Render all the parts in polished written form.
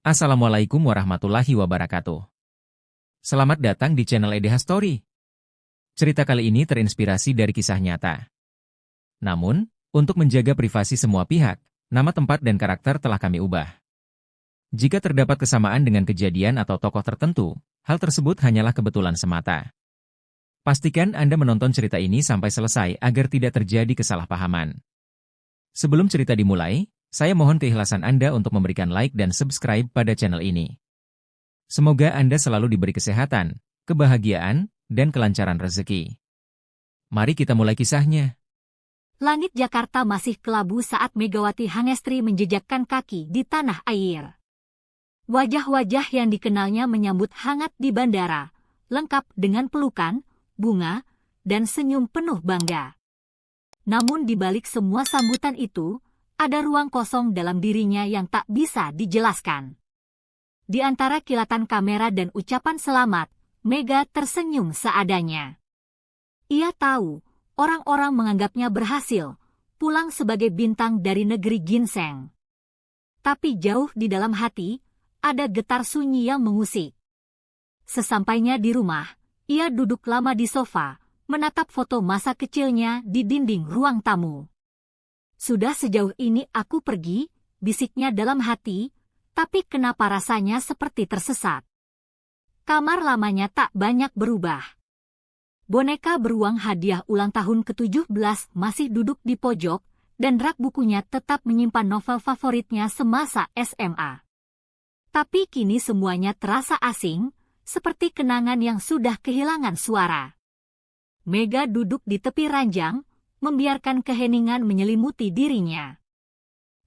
Assalamualaikum warahmatullahi wabarakatuh. Selamat datang di channel EDH Story. Cerita kali ini terinspirasi dari kisah nyata. Namun, untuk menjaga privasi semua pihak, nama tempat dan karakter telah kami ubah. Jika terdapat kesamaan dengan kejadian atau tokoh tertentu, hal tersebut hanyalah kebetulan semata. Pastikan Anda menonton cerita ini sampai selesai agar tidak terjadi kesalahpahaman. Sebelum cerita dimulai, saya mohon keikhlasan Anda untuk memberikan like dan subscribe pada channel ini. Semoga Anda selalu diberi kesehatan, kebahagiaan, dan kelancaran rezeki. Mari kita mulai kisahnya. Langit Jakarta masih kelabu saat Megawati Hangestri menjejakkan kaki di tanah air. Wajah-wajah yang dikenalnya menyambut hangat di bandara, lengkap dengan pelukan, bunga, dan senyum penuh bangga. Namun di balik semua sambutan itu, ada ruang kosong dalam dirinya yang tak bisa dijelaskan. Di antara kilatan kamera dan ucapan selamat, Mega tersenyum seadanya. Ia tahu, orang-orang menganggapnya berhasil, pulang sebagai bintang dari negeri ginseng. Tapi jauh di dalam hati, ada getar sunyi yang mengusik. Sesampainya di rumah, ia duduk lama di sofa, menatap foto masa kecilnya di dinding ruang tamu. Sudah sejauh ini aku pergi, bisiknya dalam hati, tapi kenapa rasanya seperti tersesat? Kamar lamanya tak banyak berubah. Boneka beruang hadiah ulang tahun ke-17 masih duduk di pojok, dan rak bukunya tetap menyimpan novel favoritnya semasa SMA. Tapi kini semuanya terasa asing, seperti kenangan yang sudah kehilangan suara. Mega duduk di tepi ranjang, membiarkan keheningan menyelimuti dirinya.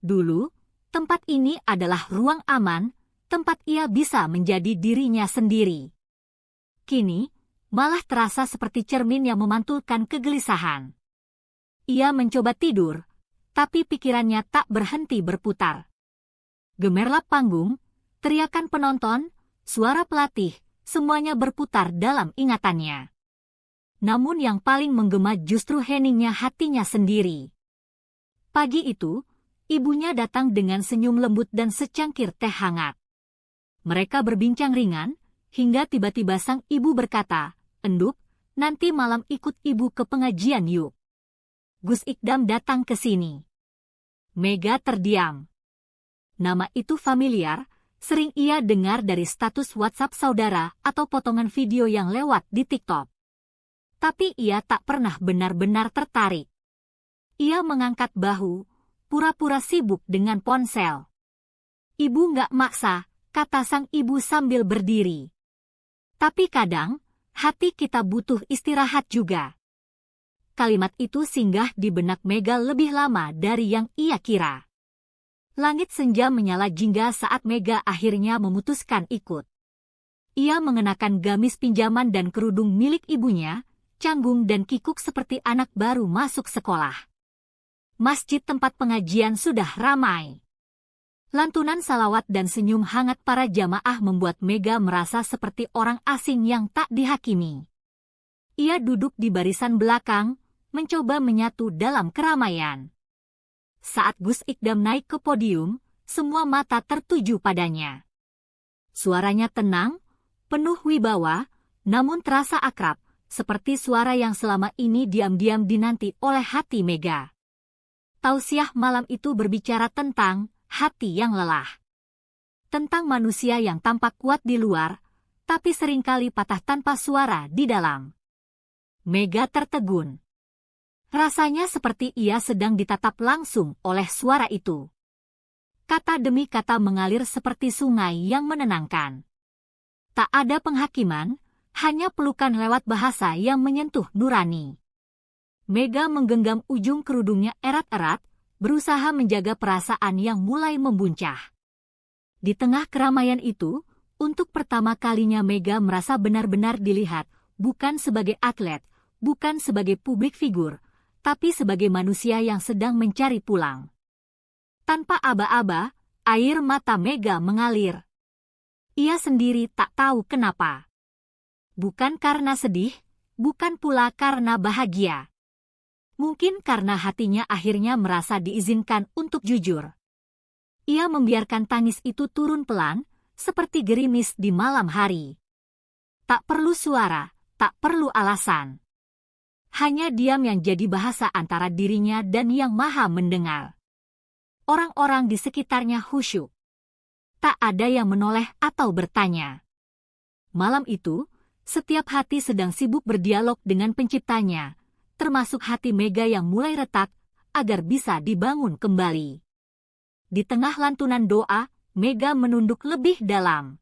Dulu, tempat ini adalah ruang aman, tempat ia bisa menjadi dirinya sendiri. Kini, malah terasa seperti cermin yang memantulkan kegelisahan. Ia mencoba tidur, tapi pikirannya tak berhenti berputar. Gemerlap panggung, teriakan penonton, suara pelatih, semuanya berputar dalam ingatannya. Namun yang paling menggema justru heningnya hatinya sendiri. Pagi itu, ibunya datang dengan senyum lembut dan secangkir teh hangat. Mereka berbincang ringan, hingga tiba-tiba sang ibu berkata, "Enduk, nanti malam ikut ibu ke pengajian yuk. Gus Ikdam datang ke sini." Mega terdiam. Nama itu familiar, sering ia dengar dari status WhatsApp saudara atau potongan video yang lewat di TikTok. Tapi ia tak pernah benar-benar tertarik. Ia mengangkat bahu, pura-pura sibuk dengan ponsel. "Ibu nggak maksa," kata sang ibu sambil berdiri. "Tapi kadang, hati kita butuh istirahat juga." Kalimat itu singgah di benak Mega lebih lama dari yang ia kira. Langit senja menyala jingga saat Mega akhirnya memutuskan ikut. Ia mengenakan gamis pinjaman dan kerudung milik ibunya, canggung dan kikuk seperti anak baru masuk sekolah. Masjid tempat pengajian sudah ramai. Lantunan salawat dan senyum hangat para jamaah membuat Mega merasa seperti orang asing yang tak dihakimi. Ia duduk di barisan belakang, mencoba menyatu dalam keramaian. Saat Gus Ikdam naik ke podium, semua mata tertuju padanya. Suaranya tenang, penuh wibawa, namun terasa akrab, seperti suara yang selama ini diam-diam dinanti oleh hati Mega. Tausiah malam itu berbicara tentang hati yang lelah. Tentang manusia yang tampak kuat di luar, tapi seringkali patah tanpa suara di dalam. Mega tertegun. Rasanya seperti ia sedang ditatap langsung oleh suara itu. Kata demi kata mengalir seperti sungai yang menenangkan. Tak ada penghakiman, hanya pelukan lewat bahasa yang menyentuh nurani. Mega menggenggam ujung kerudungnya erat-erat, berusaha menjaga perasaan yang mulai membuncah. Di tengah keramaian itu, untuk pertama kalinya Mega merasa benar-benar dilihat, bukan sebagai atlet, bukan sebagai publik figur, tapi sebagai manusia yang sedang mencari pulang. Tanpa aba-aba, air mata Mega mengalir. Ia sendiri tak tahu kenapa. Bukan karena sedih, bukan pula karena bahagia. Mungkin karena hatinya akhirnya merasa diizinkan untuk jujur. Ia membiarkan tangis itu turun pelan, seperti gerimis di malam hari. Tak perlu suara, tak perlu alasan. Hanya diam yang jadi bahasa antara dirinya dan Yang Maha Mendengar. Orang-orang di sekitarnya khusyuk. Tak ada yang menoleh atau bertanya. Malam itu, setiap hati sedang sibuk berdialog dengan penciptanya, termasuk hati Mega yang mulai retak, agar bisa dibangun kembali. Di tengah lantunan doa, Mega menunduk lebih dalam.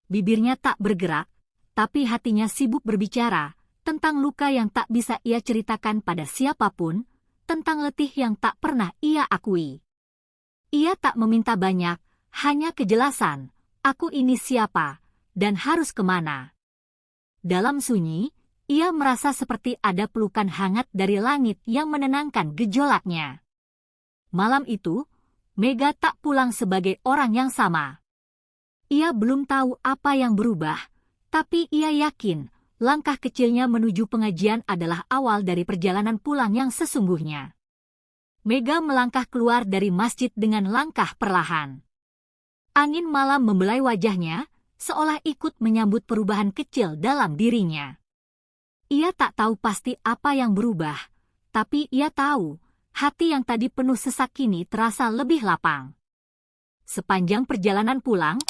Bibirnya tak bergerak, tapi hatinya sibuk berbicara tentang luka yang tak bisa ia ceritakan pada siapapun, tentang letih yang tak pernah ia akui. Ia tak meminta banyak, hanya kejelasan, aku ini siapa, dan harus kemana. Dalam sunyi, ia merasa seperti ada pelukan hangat dari langit yang menenangkan gejolaknya. Malam itu, Mega tak pulang sebagai orang yang sama. Ia belum tahu apa yang berubah, tapi ia yakin langkah kecilnya menuju pengajian adalah awal dari perjalanan pulang yang sesungguhnya. Mega melangkah keluar dari masjid dengan langkah perlahan. Angin malam membelai wajahnya, seolah ikut menyambut perubahan kecil dalam dirinya. Ia tak tahu pasti apa yang berubah, tapi ia tahu, hati yang tadi penuh sesak kini terasa lebih lapang. Sepanjang perjalanan pulang,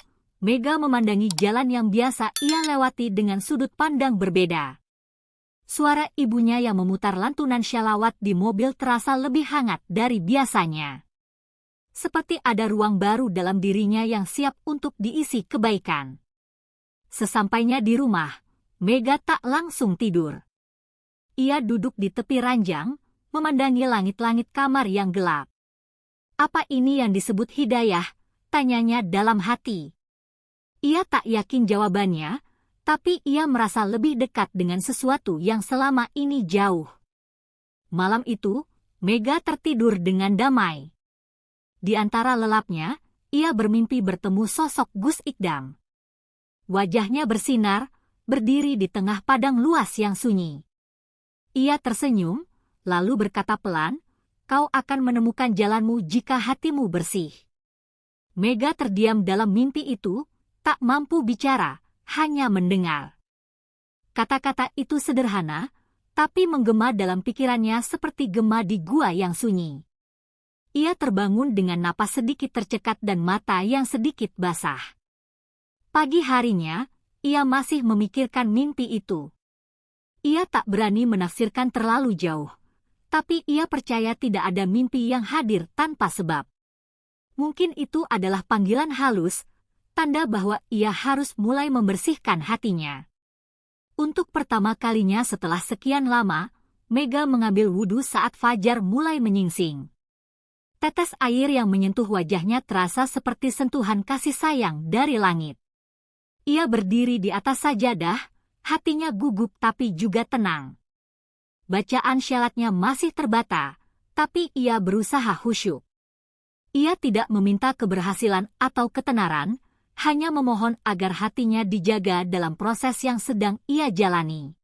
Mega memandangi jalan yang biasa ia lewati dengan sudut pandang berbeda. Suara ibunya yang memutar lantunan syalawat di mobil terasa lebih hangat dari biasanya. Seperti ada ruang baru dalam dirinya yang siap untuk diisi kebaikan. Sesampainya di rumah, Mega tak langsung tidur. Ia duduk di tepi ranjang, memandangi langit-langit kamar yang gelap. Apa ini yang disebut hidayah? Tanyanya dalam hati. Ia tak yakin jawabannya, tapi ia merasa lebih dekat dengan sesuatu yang selama ini jauh. Malam itu, Mega tertidur dengan damai. Di antara lelapnya, ia bermimpi bertemu sosok Gus Ikdam. Wajahnya bersinar, berdiri di tengah padang luas yang sunyi. Ia tersenyum, lalu berkata pelan, "Kau akan menemukan jalanmu jika hatimu bersih." Mega terdiam dalam mimpi itu, tak mampu bicara, hanya mendengar. Kata-kata itu sederhana, tapi menggema dalam pikirannya seperti gema di gua yang sunyi. Ia terbangun dengan napas sedikit tercekat dan mata yang sedikit basah. Pagi harinya, ia masih memikirkan mimpi itu. Ia tak berani menafsirkan terlalu jauh, tapi ia percaya tidak ada mimpi yang hadir tanpa sebab. Mungkin itu adalah panggilan halus, tanda bahwa ia harus mulai membersihkan hatinya. Untuk pertama kalinya setelah sekian lama, Mega mengambil wudhu saat fajar mulai menyingsing. Tetes air yang menyentuh wajahnya terasa seperti sentuhan kasih sayang dari langit. Ia berdiri di atas sajadah, hatinya gugup tapi juga tenang. Bacaan syalatnya masih terbata, tapi ia berusaha khusyuk. Ia tidak meminta keberhasilan atau ketenaran, hanya memohon agar hatinya dijaga dalam proses yang sedang ia jalani.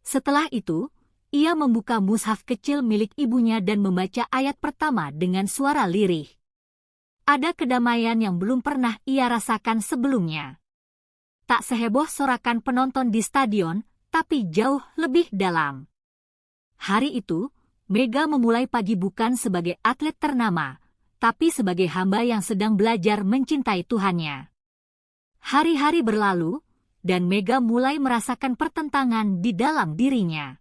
Setelah itu, ia membuka mushaf kecil milik ibunya dan membaca ayat pertama dengan suara lirih. Ada kedamaian yang belum pernah ia rasakan sebelumnya. Tak seheboh sorakan penonton di stadion, tapi jauh lebih dalam. Hari itu, Mega memulai pagi bukan sebagai atlet ternama, tapi sebagai hamba yang sedang belajar mencintai Tuhannya. Hari-hari berlalu, dan Mega mulai merasakan pertentangan di dalam dirinya.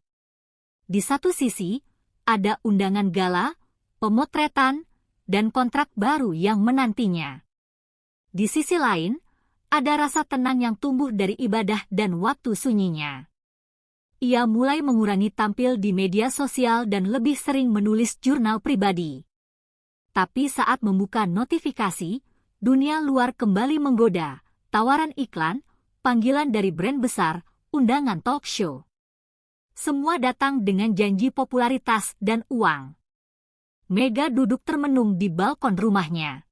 Di satu sisi, ada undangan gala, pemotretan, dan kontrak baru yang menantinya. Di sisi lain, ada rasa tenang yang tumbuh dari ibadah dan waktu sunyinya. Ia mulai mengurangi tampil di media sosial dan lebih sering menulis jurnal pribadi. Tapi saat membuka notifikasi, dunia luar kembali menggoda, tawaran iklan, panggilan dari brand besar, undangan talk show. Semua datang dengan janji popularitas dan uang. Mega duduk termenung di balkon rumahnya.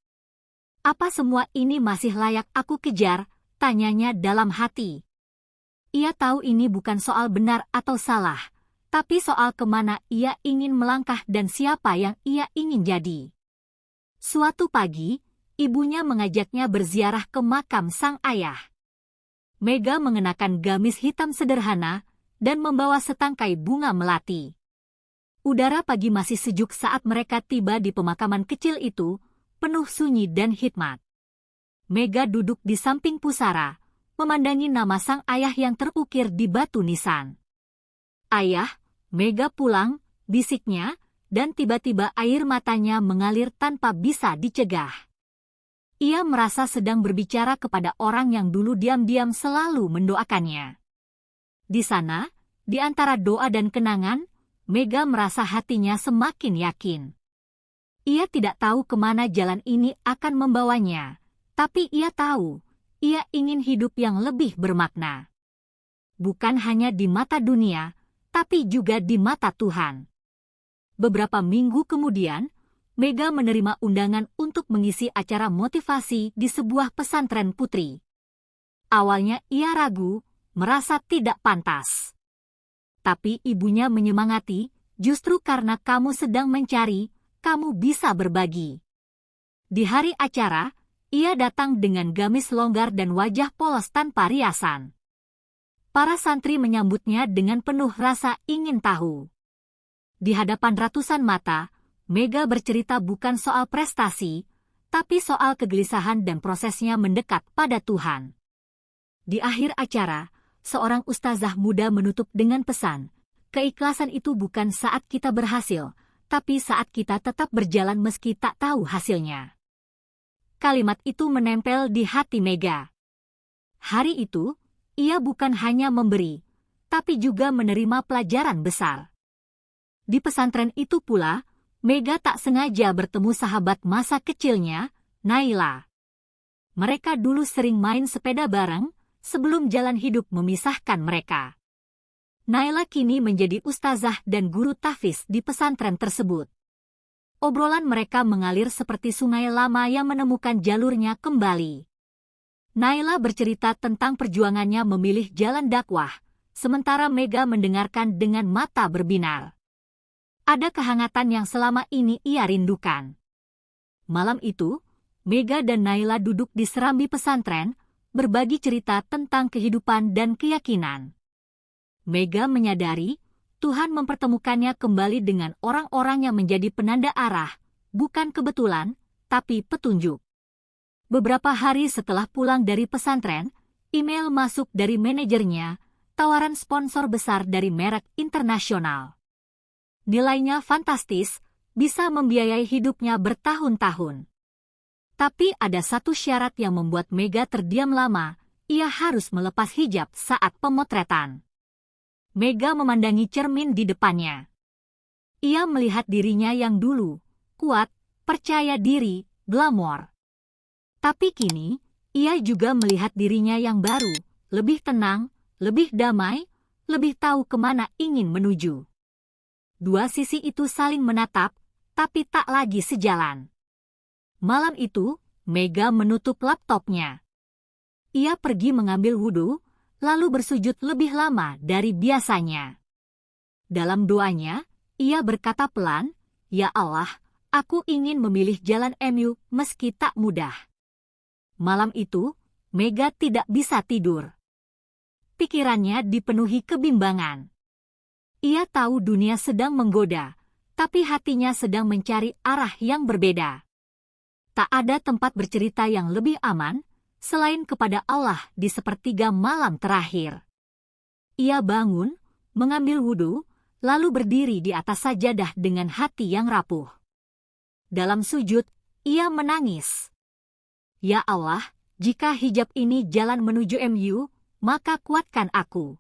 Apa semua ini masih layak aku kejar? Tanyanya dalam hati. Ia tahu ini bukan soal benar atau salah, tapi soal kemana ia ingin melangkah dan siapa yang ia ingin jadi. Suatu pagi, ibunya mengajaknya berziarah ke makam sang ayah. Mega mengenakan gamis hitam sederhana dan membawa setangkai bunga melati. Udara pagi masih sejuk saat mereka tiba di pemakaman kecil itu, penuh sunyi dan hikmat. Mega duduk di samping pusara, memandangi nama sang ayah yang terukir di batu nisan. "Ayah, Mega pulang," bisiknya, dan tiba-tiba air matanya mengalir tanpa bisa dicegah. Ia merasa sedang berbicara kepada orang yang dulu diam-diam selalu mendoakannya. Di sana, di antara doa dan kenangan, Mega merasa hatinya semakin yakin. Ia tidak tahu kemana jalan ini akan membawanya, tapi ia tahu, ia ingin hidup yang lebih bermakna. Bukan hanya di mata dunia, tapi juga di mata Tuhan. Beberapa minggu kemudian, Mega menerima undangan untuk mengisi acara motivasi di sebuah pesantren putri. Awalnya ia ragu, merasa tidak pantas. Tapi ibunya menyemangati, "Justru karena kamu sedang mencari, kamu bisa berbagi." Di hari acara, ia datang dengan gamis longgar dan wajah polos tanpa riasan. Para santri menyambutnya dengan penuh rasa ingin tahu. Di hadapan ratusan mata, Mega bercerita bukan soal prestasi, tapi soal kegelisahan dan prosesnya mendekat pada Tuhan. Di akhir acara, seorang ustazah muda menutup dengan pesan, "Keikhlasan itu bukan saat kita berhasil, tapi saat kita tetap berjalan meski tak tahu hasilnya." Kalimat itu menempel di hati Mega. Hari itu, ia bukan hanya memberi, tapi juga menerima pelajaran besar. Di pesantren itu pula, Mega tak sengaja bertemu sahabat masa kecilnya, Naila. Mereka dulu sering main sepeda bareng, sebelum jalan hidup memisahkan mereka. Naila kini menjadi ustazah dan guru tahfiz di pesantren tersebut. Obrolan mereka mengalir seperti sungai lama yang menemukan jalurnya kembali. Naila bercerita tentang perjuangannya memilih jalan dakwah, sementara Mega mendengarkan dengan mata berbinar. Ada kehangatan yang selama ini ia rindukan. Malam itu, Mega dan Naila duduk di serambi pesantren, berbagi cerita tentang kehidupan dan keyakinan. Mega menyadari, Tuhan mempertemukannya kembali dengan orang-orang yang menjadi penanda arah, bukan kebetulan, tapi petunjuk. Beberapa hari setelah pulang dari pesantren, email masuk dari manajernya, tawaran sponsor besar dari merek internasional. Nilainya fantastis, bisa membiayai hidupnya bertahun-tahun. Tapi ada satu syarat yang membuat Mega terdiam lama, ia harus melepas hijab saat pemotretan. Mega memandangi cermin di depannya. Ia melihat dirinya yang dulu, kuat, percaya diri, glamor. Tapi kini, ia juga melihat dirinya yang baru, lebih tenang, lebih damai, lebih tahu kemana ingin menuju. Dua sisi itu saling menatap, tapi tak lagi sejalan. Malam itu, Mega menutup laptopnya. Ia pergi mengambil wudhu, lalu bersujud lebih lama dari biasanya. Dalam doanya, ia berkata pelan, "Ya Allah, aku ingin memilih jalan MU meski tak mudah." Malam itu, Mega tidak bisa tidur. Pikirannya dipenuhi kebimbangan. Ia tahu dunia sedang menggoda, tapi hatinya sedang mencari arah yang berbeda. Tak ada tempat bercerita yang lebih aman, selain kepada Allah di sepertiga malam terakhir. Ia bangun, mengambil wudhu, lalu berdiri di atas sajadah dengan hati yang rapuh. Dalam sujud, ia menangis. "Ya Allah, jika hijab ini jalan menuju MU, maka kuatkan aku.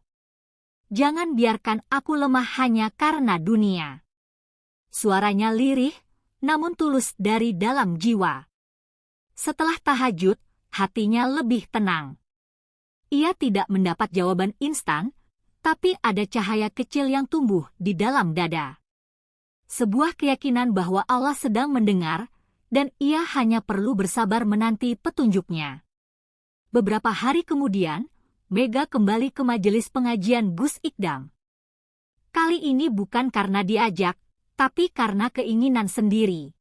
Jangan biarkan aku lemah hanya karena dunia." Suaranya lirih, namun tulus dari dalam jiwa. Setelah tahajud, hatinya lebih tenang. Ia tidak mendapat jawaban instan, tapi ada cahaya kecil yang tumbuh di dalam dada. Sebuah keyakinan bahwa Allah sedang mendengar, dan ia hanya perlu bersabar menanti petunjuknya. Beberapa hari kemudian, Mega kembali ke majelis pengajian Gus Ikdam. Kali ini bukan karena diajak, tapi karena keinginan sendiri.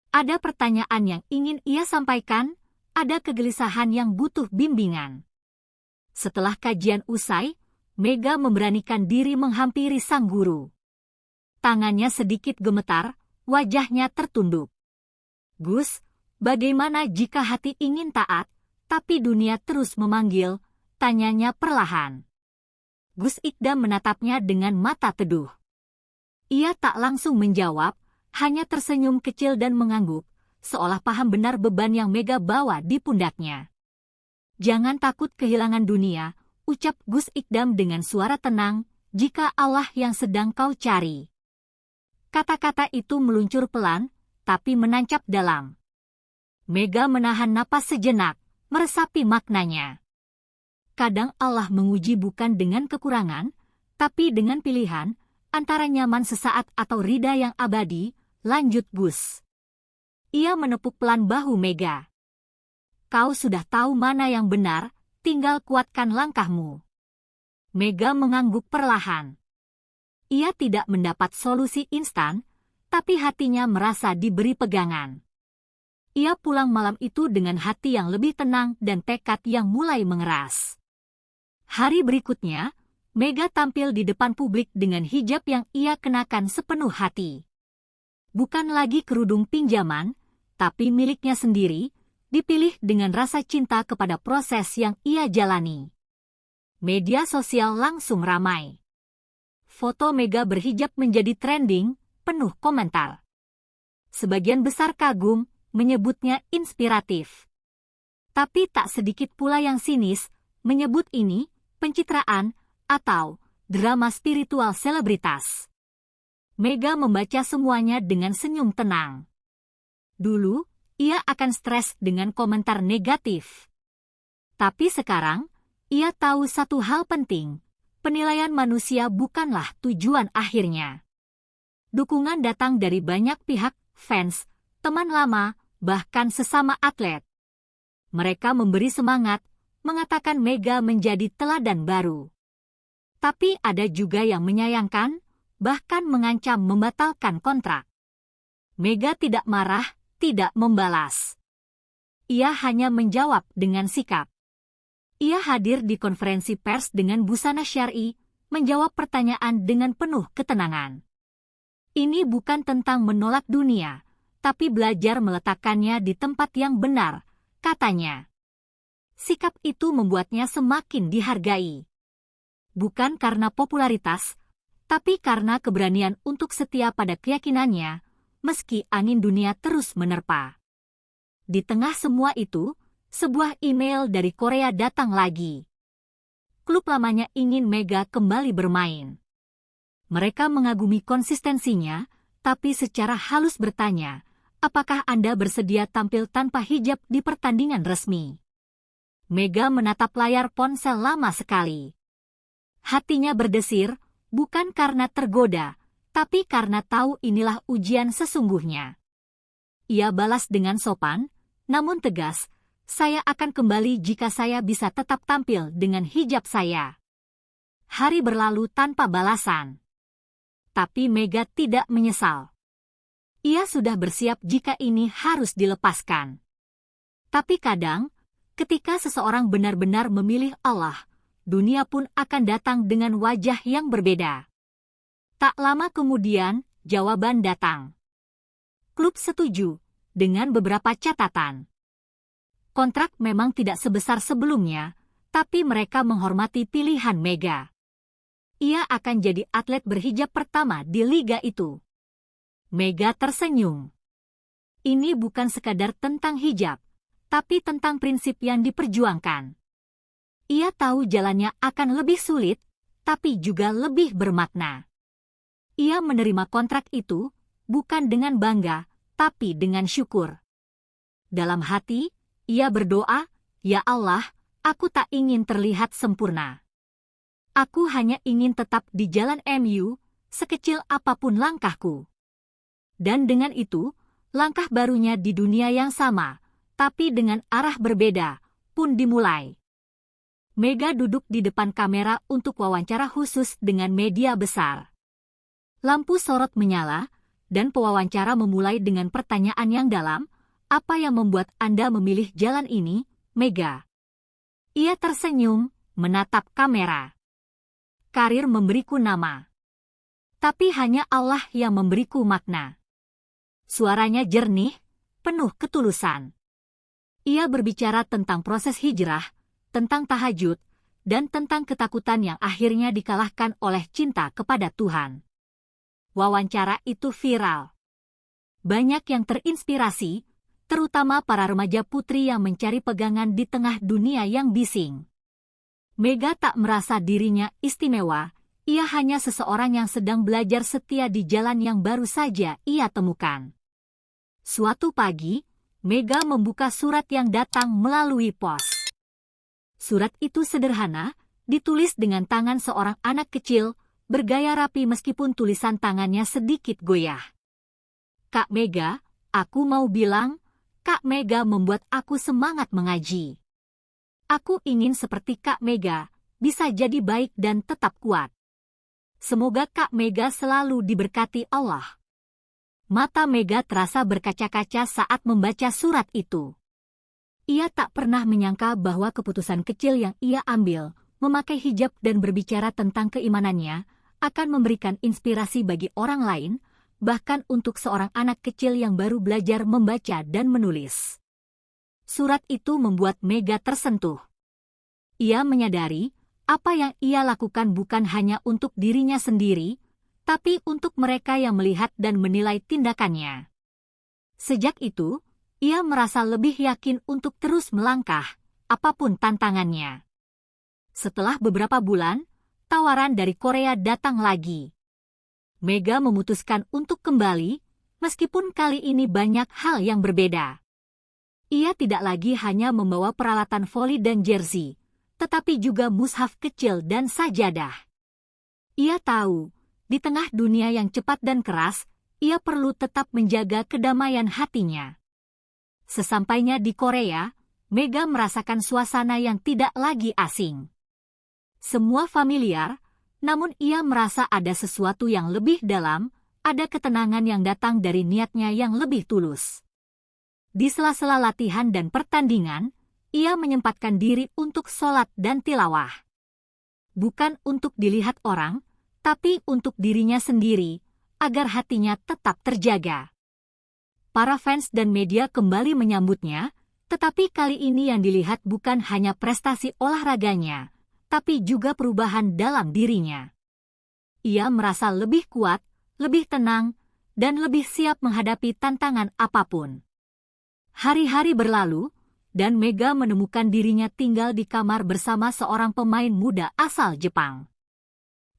Ada pertanyaan yang ingin ia sampaikan, ada kegelisahan yang butuh bimbingan. Setelah kajian usai, Mega memberanikan diri menghampiri sang guru. Tangannya sedikit gemetar, wajahnya tertunduk. "Gus, bagaimana jika hati ingin taat, tapi dunia terus memanggil?" tanyanya perlahan. Gus Ikdam menatapnya dengan mata teduh. Ia tak langsung menjawab, hanya tersenyum kecil dan mengangguk, seolah paham benar beban yang Mega bawa di pundaknya. "Jangan takut kehilangan dunia," ucap Gus Ikdam dengan suara tenang, "jika Allah yang sedang kau cari." Kata-kata itu meluncur pelan, tapi menancap dalam. Mega menahan napas sejenak, meresapi maknanya. Kadang Allah menguji bukan dengan kekurangan, tapi dengan pilihan, antara nyaman sesaat atau rida yang abadi, lanjut Gus. Ia menepuk pelan bahu Mega. "Kau sudah tahu mana yang benar, tinggal kuatkan langkahmu." Mega mengangguk perlahan. Ia tidak mendapat solusi instan, tapi hatinya merasa diberi pegangan. Ia pulang malam itu dengan hati yang lebih tenang dan tekad yang mulai mengeras. Hari berikutnya, Mega tampil di depan publik dengan hijab yang ia kenakan sepenuh hati. Bukan lagi kerudung pinjaman, tapi miliknya sendiri, dipilih dengan rasa cinta kepada proses yang ia jalani. Media sosial langsung ramai. Foto Mega berhijab menjadi trending, penuh komentar. Sebagian besar kagum, menyebutnya inspiratif. Tapi tak sedikit pula yang sinis, menyebut ini pencitraan atau drama spiritual selebritas. Mega membaca semuanya dengan senyum tenang. Dulu, ia akan stres dengan komentar negatif. Tapi sekarang, ia tahu satu hal penting, penilaian manusia bukanlah tujuan akhirnya. Dukungan datang dari banyak pihak, fans, teman lama, bahkan sesama atlet. Mereka memberi semangat, mengatakan Mega menjadi teladan baru. Tapi ada juga yang menyayangkan, bahkan mengancam membatalkan kontrak. Mega tidak marah, tidak membalas. Ia hanya menjawab dengan sikap. Ia hadir di konferensi pers dengan busana syar'i, menjawab pertanyaan dengan penuh ketenangan. Ini bukan tentang menolak dunia, tapi belajar meletakkannya di tempat yang benar, katanya. Sikap itu membuatnya semakin dihargai. Bukan karena popularitas, tapi karena keberanian untuk setia pada keyakinannya, meski angin dunia terus menerpa. Di tengah semua itu, sebuah email dari Korea datang lagi. Klub lamanya ingin Mega kembali bermain. Mereka mengagumi konsistensinya, tapi secara halus bertanya, "Apakah Anda bersedia tampil tanpa hijab di pertandingan resmi?" Mega menatap layar ponsel lama sekali. Hatinya berdesir, bukan karena tergoda, tapi karena tahu inilah ujian sesungguhnya. Ia balas dengan sopan, namun tegas, "Saya akan kembali jika saya bisa tetap tampil dengan hijab saya." Hari berlalu tanpa balasan. Tapi Mega tidak menyesal. Ia sudah bersiap jika ini harus dilepaskan. Tapi kadang, ketika seseorang benar-benar memilih Allah, dunia pun akan datang dengan wajah yang berbeda. Tak lama kemudian, jawaban datang. Klub setuju, dengan beberapa catatan. Kontrak memang tidak sebesar sebelumnya, tapi mereka menghormati pilihan Mega. Ia akan jadi atlet berhijab pertama di liga itu. Mega tersenyum. Ini bukan sekadar tentang hijab, tapi tentang prinsip yang diperjuangkan. Ia tahu jalannya akan lebih sulit, tapi juga lebih bermakna. Ia menerima kontrak itu, bukan dengan bangga, tapi dengan syukur. Dalam hati, ia berdoa, "Ya Allah, aku tak ingin terlihat sempurna. Aku hanya ingin tetap di jalan MU, sekecil apapun langkahku." Dan dengan itu, langkah barunya di dunia yang sama, tapi dengan arah berbeda, pun dimulai. Mega duduk di depan kamera untuk wawancara khusus dengan media besar. Lampu sorot menyala, dan pewawancara memulai dengan pertanyaan yang dalam, "Apa yang membuat Anda memilih jalan ini, Mega?" Ia tersenyum, menatap kamera. "Karir memberiku nama. Tapi hanya Allah yang memberiku makna." Suaranya jernih, penuh ketulusan. Ia berbicara tentang proses hijrah, tentang tahajud, dan tentang ketakutan yang akhirnya dikalahkan oleh cinta kepada Tuhan. Wawancara itu viral. Banyak yang terinspirasi, terutama para remaja putri yang mencari pegangan di tengah dunia yang bising. Mega tak merasa dirinya istimewa, ia hanya seseorang yang sedang belajar setia di jalan yang baru saja ia temukan. Suatu pagi, Mega membuka surat yang datang melalui pos. Surat itu sederhana, ditulis dengan tangan seorang anak kecil, bergaya rapi meskipun tulisan tangannya sedikit goyah. "Kak Mega, aku mau bilang, Kak Mega membuat aku semangat mengaji. Aku ingin seperti Kak Mega, bisa jadi baik dan tetap kuat. Semoga Kak Mega selalu diberkati Allah." Mata Mega terasa berkaca-kaca saat membaca surat itu. Ia tak pernah menyangka bahwa keputusan kecil yang ia ambil, memakai hijab dan berbicara tentang keimanannya, akan memberikan inspirasi bagi orang lain, bahkan untuk seorang anak kecil yang baru belajar membaca dan menulis. Surat itu membuat Mega tersentuh. Ia menyadari, apa yang ia lakukan bukan hanya untuk dirinya sendiri, tapi untuk mereka yang melihat dan menilai tindakannya. Sejak itu, ia merasa lebih yakin untuk terus melangkah, apapun tantangannya. Setelah beberapa bulan, tawaran dari Korea datang lagi. Mega memutuskan untuk kembali, meskipun kali ini banyak hal yang berbeda. Ia tidak lagi hanya membawa peralatan voli dan jersey, tetapi juga mushaf kecil dan sajadah. Ia tahu, di tengah dunia yang cepat dan keras, ia perlu tetap menjaga kedamaian hatinya. Sesampainya di Korea, Mega merasakan suasana yang tidak lagi asing. Semua familiar, namun ia merasa ada sesuatu yang lebih dalam, ada ketenangan yang datang dari niatnya yang lebih tulus. Di sela-sela latihan dan pertandingan, ia menyempatkan diri untuk sholat dan tilawah. Bukan untuk dilihat orang, tapi untuk dirinya sendiri, agar hatinya tetap terjaga. Para fans dan media kembali menyambutnya, tetapi kali ini yang dilihat bukan hanya prestasi olahraganya, tapi juga perubahan dalam dirinya. Ia merasa lebih kuat, lebih tenang, dan lebih siap menghadapi tantangan apapun. Hari-hari berlalu, dan Mega menemukan dirinya tinggal di kamar bersama seorang pemain muda asal Jepang.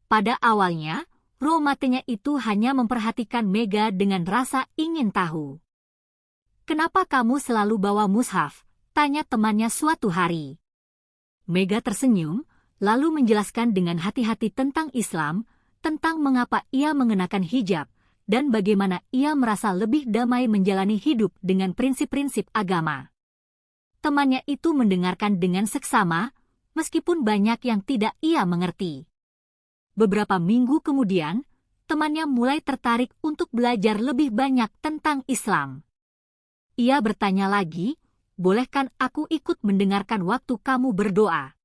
Pada awalnya, raw matanya itu hanya memperhatikan Mega dengan rasa ingin tahu. "Kenapa kamu selalu bawa mushaf?" tanya temannya suatu hari. Mega tersenyum, lalu menjelaskan dengan hati-hati tentang Islam, tentang mengapa ia mengenakan hijab, dan bagaimana ia merasa lebih damai menjalani hidup dengan prinsip-prinsip agama. Temannya itu mendengarkan dengan seksama, meskipun banyak yang tidak ia mengerti. Beberapa minggu kemudian, temannya mulai tertarik untuk belajar lebih banyak tentang Islam. Ia bertanya lagi, "Bolehkan aku ikut mendengarkan waktu kamu berdoa?"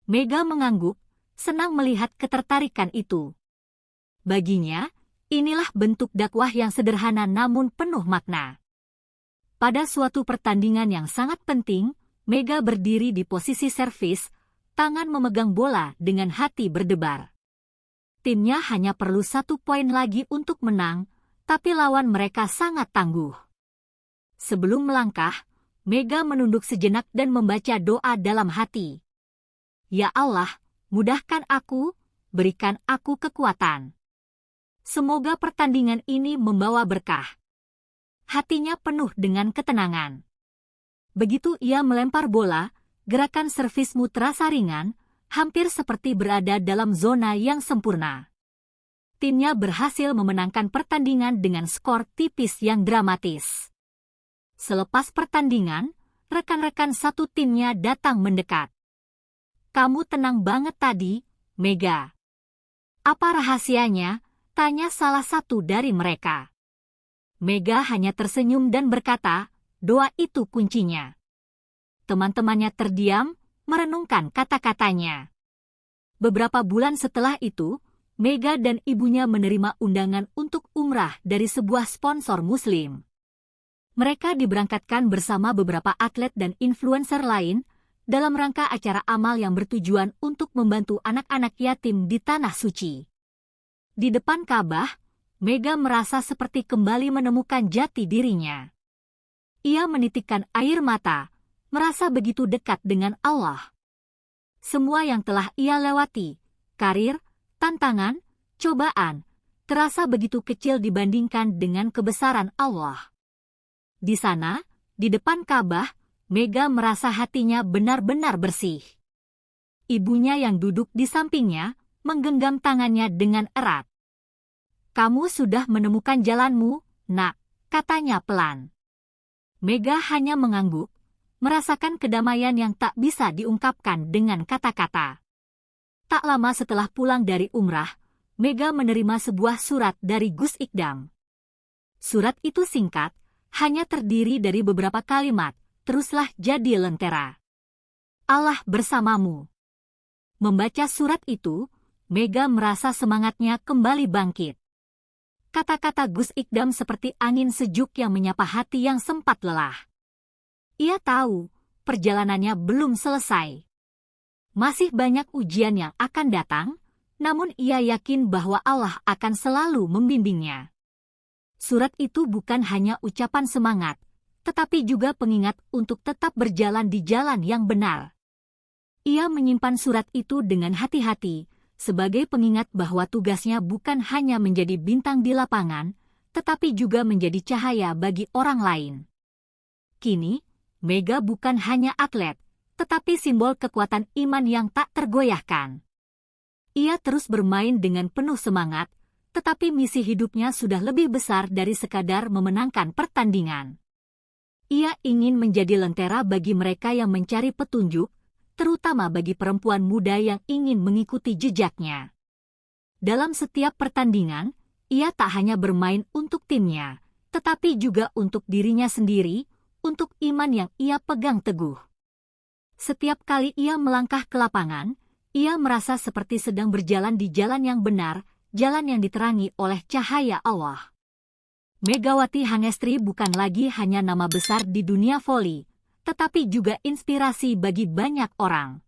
Mega mengangguk, senang melihat ketertarikan itu. Baginya, inilah bentuk dakwah yang sederhana namun penuh makna. Pada suatu pertandingan yang sangat penting, Mega berdiri di posisi servis, tangan memegang bola dengan hati berdebar. Timnya hanya perlu 1 poin lagi untuk menang, tapi lawan mereka sangat tangguh. Sebelum melangkah, Mega menunduk sejenak dan membaca doa dalam hati. "Ya Allah, mudahkan aku, berikan aku kekuatan. Semoga pertandingan ini membawa berkah." Hatinya penuh dengan ketenangan. Begitu ia melempar bola, gerakan servismu terasa ringan, hampir seperti berada dalam zona yang sempurna. Timnya berhasil memenangkan pertandingan dengan skor tipis yang dramatis. Selepas pertandingan, rekan-rekan satu timnya datang mendekat. "Kamu tenang banget tadi, Mega. Apa rahasianya?" tanya salah satu dari mereka. Mega hanya tersenyum dan berkata, doa itu kuncinya. Teman-temannya terdiam, merenungkan kata-katanya. Beberapa bulan setelah itu, Mega dan ibunya menerima undangan untuk umrah dari sebuah sponsor Muslim. Mereka diberangkatkan bersama beberapa atlet dan influencer lain dalam rangka acara amal yang bertujuan untuk membantu anak-anak yatim di Tanah Suci. Di depan Ka'bah, Mega merasa seperti kembali menemukan jati dirinya. Ia menitikkan air mata, merasa begitu dekat dengan Allah. Semua yang telah ia lewati, karir, tantangan, cobaan, terasa begitu kecil dibandingkan dengan kebesaran Allah. Di sana, di depan Ka'bah, Mega merasa hatinya benar-benar bersih. Ibunya yang duduk di sampingnya, menggenggam tangannya dengan erat. Kamu sudah menemukan jalanmu, nak, katanya pelan. Mega hanya mengangguk, merasakan kedamaian yang tak bisa diungkapkan dengan kata-kata. Tak lama setelah pulang dari umrah, Mega menerima sebuah surat dari Gus Ikdam. Surat itu singkat, hanya terdiri dari beberapa kalimat, teruslah jadi lentera. Allah bersamamu. Membaca surat itu, Mega merasa semangatnya kembali bangkit. Kata-kata Gus Ikdam seperti angin sejuk yang menyapa hati yang sempat lelah. Ia tahu, perjalanannya belum selesai. Masih banyak ujian yang akan datang, namun ia yakin bahwa Allah akan selalu membimbingnya. Surat itu bukan hanya ucapan semangat, tetapi juga pengingat untuk tetap berjalan di jalan yang benar. Ia menyimpan surat itu dengan hati-hati, sebagai pengingat bahwa tugasnya bukan hanya menjadi bintang di lapangan, tetapi juga menjadi cahaya bagi orang lain. Kini, Mega bukan hanya atlet, tetapi simbol kekuatan iman yang tak tergoyahkan. Ia terus bermain dengan penuh semangat, tetapi misi hidupnya sudah lebih besar dari sekadar memenangkan pertandingan. Ia ingin menjadi lentera bagi mereka yang mencari petunjuk, terutama bagi perempuan muda yang ingin mengikuti jejaknya. Dalam setiap pertandingan, ia tak hanya bermain untuk timnya, tetapi juga untuk dirinya sendiri, untuk iman yang ia pegang teguh. Setiap kali ia melangkah ke lapangan, ia merasa seperti sedang berjalan di jalan yang benar, jalan yang diterangi oleh cahaya Allah. Megawati Hangestri bukan lagi hanya nama besar di dunia voli, tetapi juga inspirasi bagi banyak orang.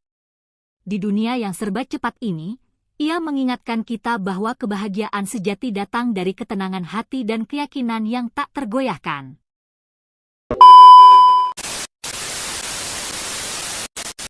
Di dunia yang serba cepat ini, ia mengingatkan kita bahwa kebahagiaan sejati datang dari ketenangan hati dan keyakinan yang tak tergoyahkan.